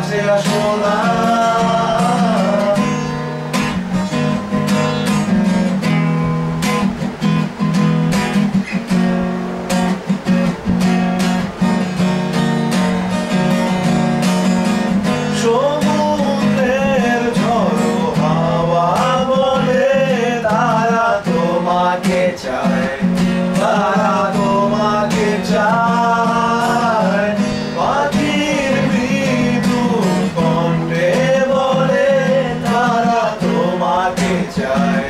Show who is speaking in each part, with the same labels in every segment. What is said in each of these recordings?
Speaker 1: কাছে আসো না। সমুদ্রের ঝড়ো হাওয়া বলে তারা তোমাকে চায়, তারা তোমাকে চায়। পাখির মৃদু কণ্ঠে বলে তারা তোমাকে চায়,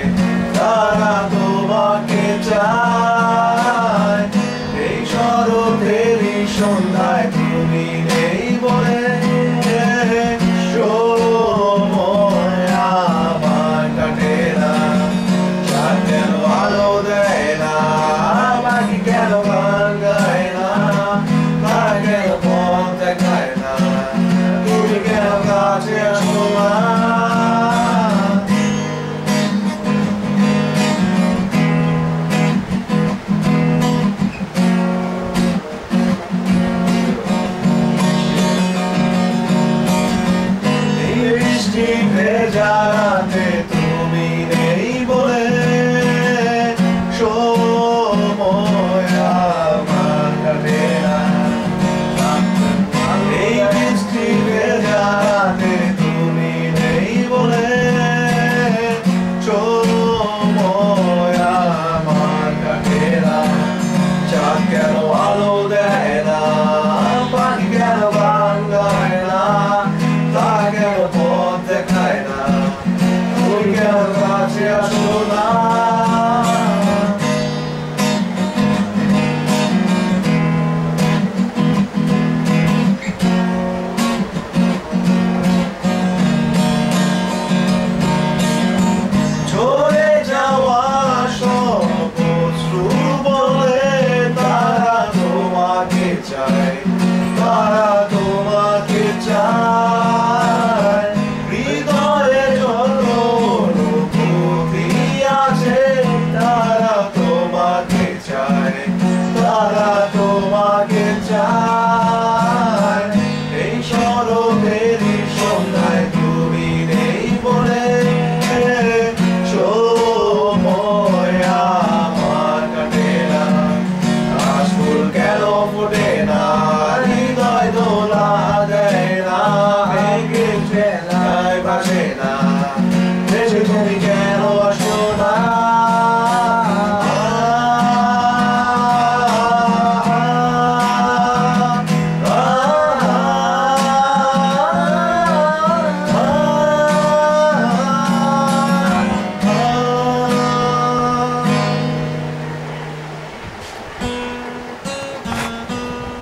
Speaker 1: তারা তোমাকে চায়। এই শরতেরই সন্ধ্যায় তুমি নেই বলে সময় আমার কাটে না। চাঁদ কেন আলো দেয় না, পাখি কেন গান গায় না, তারা কেন পথ দেখায় না, তুমি কেন কাছে আসো না। বৃষ্টি ভেজা রাতে